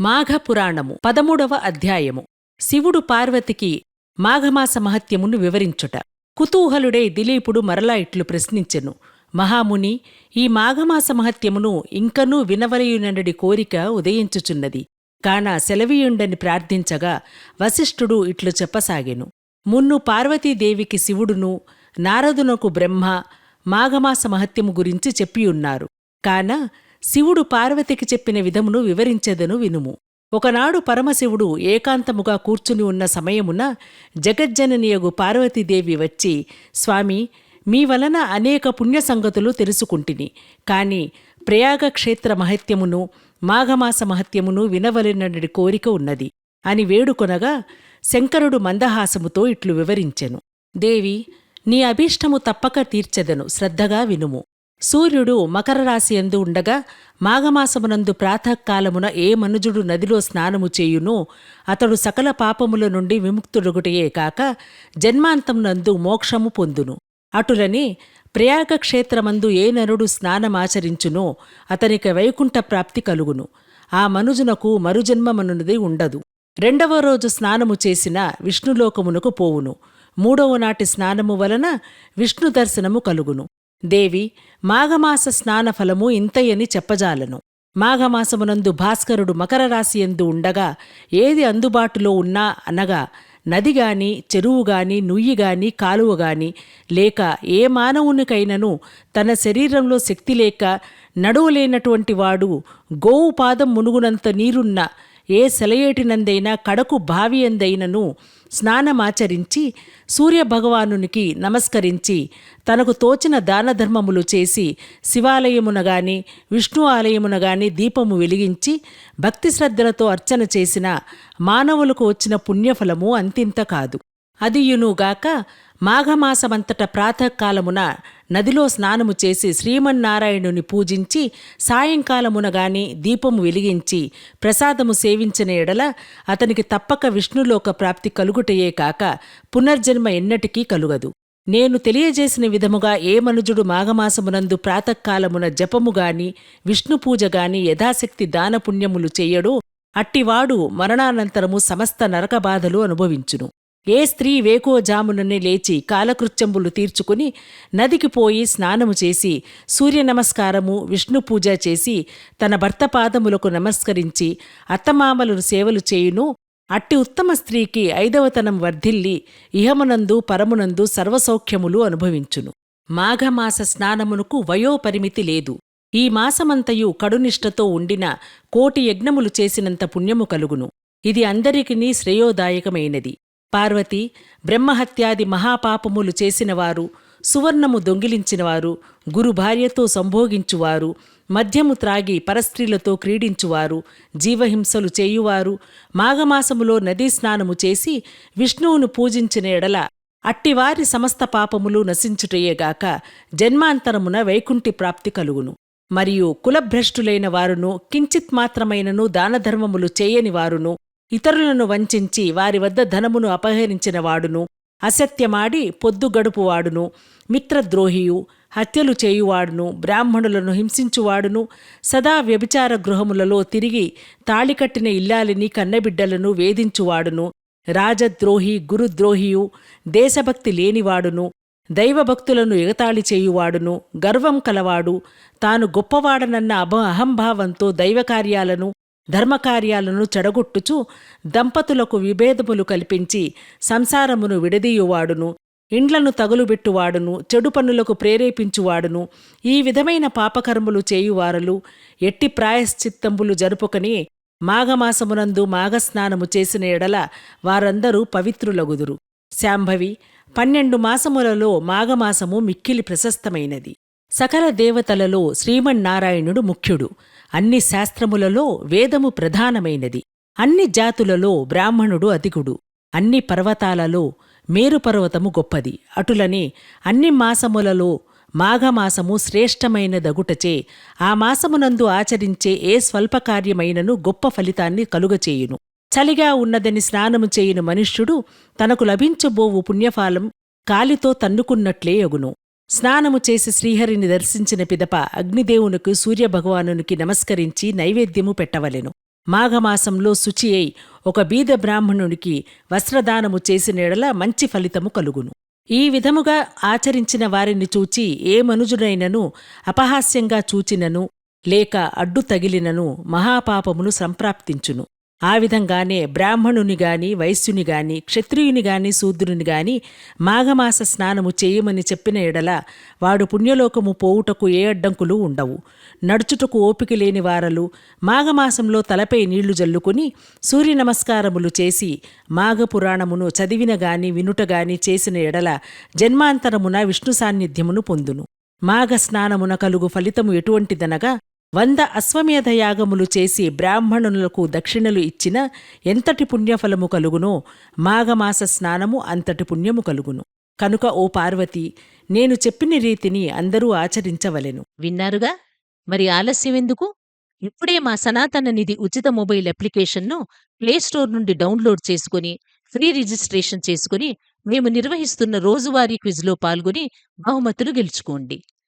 మాఘపురాణము 13వ అధ్యాయము. శివుడు పార్వతికి మాఘమాస మహత్యమును వివరించుట. కుతూహలుడై దిలీపుడు మరలా ఇట్లు ప్రశ్నించెను. మహాముని, ఈ మాఘమాస మహత్యమును ఇంకనూ వినవలయునడి కోరిక ఉదయించుచున్నది. కాన సెలవీయుండని ప్రార్థించగా వశిష్ఠుడు ఇట్లు చెప్పసాగెను. మున్ను పార్వతీదేవికి శివుడును, నారదునకు బ్రహ్మ మాఘమాస మహత్యము గురించి చెప్పియున్నారు. కాన శివుడు పార్వతికి చెప్పిన విధమును వివరించెదను వినుము. ఒకనాడు పరమశివుడు ఏకాంతముగా కూర్చుని ఉన్న సమయమున జగజ్జననియగు పార్వతీదేవి వచ్చి, స్వామి, మీ వలన అనేక పుణ్యసంగతులు తెలుసుకుంటిని. కాని ప్రయాగక్షేత్ర మహత్యమును మాఘమాస మహత్యమును వినవలెనడి కోరిక ఉన్నది అని వేడుకొనగా శంకరుడు మందహాసముతో ఇట్లు వివరించెను. దేవి, నీ అభీష్టము తప్పక తీర్చెదను, శ్రద్ధగా వినుము. సూర్యుడు మకరరాశియందు ఉండగా మాఘమాసమునందు ప్రాతఃకాలమున ఏ మనుజుడు నదిలో స్నానము చేయునో అతడు సకల పాపముల నుండి విముక్తుడొగుటయే కాక జన్మాంతమునందు మోక్షము పొందును. అటులనే ప్రయాగక్షేత్రమందు ఏ నరుడు స్నానమాచరించునో అతనికి వైకుంఠ ప్రాప్తి కలుగును. ఆ మనుజునకు మరుజన్మమనున్నది ఉండదు. 2వ రోజు స్నానము చేసిన విష్ణులోకమునకు పోవును. 3వ నాటి స్నానము వలన విష్ణు దర్శనము కలుగును. దేవి, మాఘమాస స్నానఫలము ఇంతయని చెప్పజాలను. మాఘమాసమునందు భాస్కరుడు మకరరాశియందు ఉండగా ఏది అందుబాటులో ఉన్నా అనగా నదిగాని, చెరువుగాని, నుయ్యిగాని, కాలువగాని, లేక ఏ మానవునికైనను తన శరీరంలో శక్తి లేక నడువలేనటువంటి వాడు గోవు పాదం మునుగునంత నీరున్న ఏ సెలయేటినందైనా కడకు బావియందైనను స్నానమాచరించి సూర్యభగవానునికి నమస్కరించి తనకు తోచిన దానధర్మములు చేసి శివాలయమునగాని విష్ణు ఆలయమునగాని దీపము వెలిగించి భక్తిశ్రద్ధలతో అర్చన చేసిన మానవులకు వచ్చిన పుణ్యఫలము అంతింత కాదు. అదియునుగాక మాఘమాసమంతట ప్రాతఃకాలమున నదిలో స్నానము చేసి శ్రీమన్నారాయణుని పూజించి సాయంకాలమునగాని దీపము వెలిగించి ప్రసాదము సేవించిన ఎడల అతనికి తప్పక విష్ణులోక ప్రాప్తి కలుగుటయే కాక పునర్జన్మ ఎన్నటికీ కలుగదు. నేను తెలియజేసిన విధముగా ఏ మనుజుడు మాఘమాసమునందు ప్రాతఃకాలమున జపముగాని విష్ణుపూజగాని యథాశక్తి దానపుణ్యములు చెయ్యడో అట్టివాడు మరణానంతరము సమస్త నరకబాధలు అనుభవించును. ఏ స్త్రీ వేకోజాముననే లేచి కాలకృత్యంబులు తీర్చుకుని నదికి పోయి స్నానము చేసి సూర్యనమస్కారము విష్ణుపూజ చేసి తన భర్త పాదములకు నమస్కరించి అత్తమామలను సేవలు చేయును, అట్టి ఉత్తమ స్త్రీకి 5వతనం వర్ధిల్లి ఇహమునందు పరమునందు సర్వసౌఖ్యములు అనుభవించును. మాఘమాస స్నానమునకు వయోపరిమితి లేదు. ఈ మాసమంతయు కడునిష్టతో ఉండిన 1,000,000 యజ్ఞములు చేసినంత పుణ్యము కలుగును. ఇది అందరికినీ శ్రేయోదాయకమైనది. పార్వతి, బ్రహ్మహత్యాది మహాపాపములు చేసినవారు, సువర్ణము దొంగిలించినవారు, గురుభార్యతో సంభోగించువారు, మద్యము త్రాగి పరస్త్రీలతో క్రీడించువారు, జీవహింసలు చేయువారు మాఘమాసములో నదీ స్నానము చేసి విష్ణువును పూజించిన ఎడల అట్టివారి సమస్త పాపములు నశించుటయేగాక జన్మాంతరమున వైకుంఠి ప్రాప్తి కలుగును. మరియు కులభ్రష్టులైన వారును కించిత్ మాత్రమైనను దానధర్మములు చేయని వారును ఇతరులను వంచించి వారి వద్ద ధనమును అపహరించిన వాడును, అసత్యమాడి పొద్దుగడుపువాడును, మిత్రద్రోహియు, హత్యలు చేయువాడును, బ్రాహ్మణులను హింసించువాడును, సదా వ్యభిచార గృహములలో తిరిగి తాళికట్టిన ఇల్లాలిని కన్నబిడ్డలను వేధించువాడును, రాజద్రోహి, గురుద్రోహియు, దేశభక్తి లేనివాడును, దైవభక్తులను ఎగతాళి చేయువాడును, గర్వం కలవాడు, తాను గొప్పవాడనన్న అహంభావంతో దైవకార్యాలను ధర్మకార్యాలను చెడగొట్టుచు దంపతులకు విభేదములు కల్పించి సంసారమును విడదీయువాడును, ఇండ్లను తగులుబెట్టువాడును, చెడు పనులకు ప్రేరేపించువాడును, ఈ విధమైన పాపకర్మలు చేయువారలు ఎట్టి ప్రాయశ్చిత్తంబులు జరుపుకొని మాఘమాసమునందు మాఘస్నానము చేసిన ఎడల వారందరూ పవిత్రులగుదురు. శాంభవి, 12 మాసములలో మాఘమాసము మిక్కిలి ప్రశస్తమైనది. సకల దేవతలలో శ్రీమన్నారాయణుడు ముఖ్యుడు. అన్ని శాస్త్రములలో వేదము ప్రధానమైనది. అన్ని జాతులలో బ్రాహ్మణుడు అధికుడు. అన్ని పర్వతాలలో మేరుపర్వతము గొప్పది. అటులనే అన్ని మాసములలో మాఘమాసము శ్రేష్టమైనదగుటచే ఆ మాసమునందు ఆచరించే ఏ స్వల్పకార్యమైనను గొప్ప ఫలితాన్ని కలుగచేయును. చలిగా ఉన్నదని స్నానము చేయును మనుష్యుడు తనకు లభించబోవు పుణ్యఫలం కాలితో తన్నుకున్నట్లే యగును. స్నానము చేసి శ్రీహరిని దర్శించిన పిదప అగ్నిదేవునికి సూర్యభగవానునికి నమస్కరించి నైవేద్యము పెట్టవలెను. మాఘమాసంలో శుచి అయి ఒక బీద బ్రాహ్మణునికి వస్త్రదానము చేసిన యెడల మంచి ఫలితము కలుగును. ఈ విధముగా ఆచరించిన వారిని చూచి ఏ మనుజుడైనను అపహాస్యంగా చూచినను లేక అడ్డు తగిలినను మహాపాపమును సంప్రాప్తించును. ఆ విధంగానే బ్రాహ్మణునిగాని వైశ్యునిగాని క్షత్రియునిగాని శూద్రునిగాని మాఘమాస స్నానము చేయమని చెప్పిన ఎడల వాడు పుణ్యలోకము పోవుటకు ఏ అడ్డంకులు ఉండవు. నడుచుటకు ఓపిక లేని వారలు మాఘమాసంలో తలపై నీళ్లు జల్లుకుని సూర్య నమస్కారములు చేసి మాఘపురాణమును చదివినగాని వినుటగాని చేసిన ఎడల జన్మాంతరమున విష్ణు సాన్నిధ్యమును పొందును. మాఘ స్నానమున కలుగు ఫలితము ఎటువంటిదనగా 100 అశ్వమేధ యాగములు చేసి బ్రాహ్మణులకు దక్షిణలు ఇచ్చిన ఎంతటి పుణ్యఫలము కలుగునో మాఘమాస స్నానము అంతటి పుణ్యము కలుగును. కనుక ఓ పార్వతి, నేను చెప్పిన రీతిని అందరూ ఆచరించవలెను. విన్నారుగా? మరి ఆలస్యమెందుకు? ఇప్పుడే మా సనాతన నిధి ఉచిత మొబైల్ అప్లికేషన్ను ప్లేస్టోర్ నుండి డౌన్లోడ్ చేసుకుని ఫ్రీ రిజిస్ట్రేషన్ చేసుకుని మేము నిర్వహిస్తున్న రోజువారీ క్విజ్లో పాల్గొని బహుమతులు గెలుచుకోండి.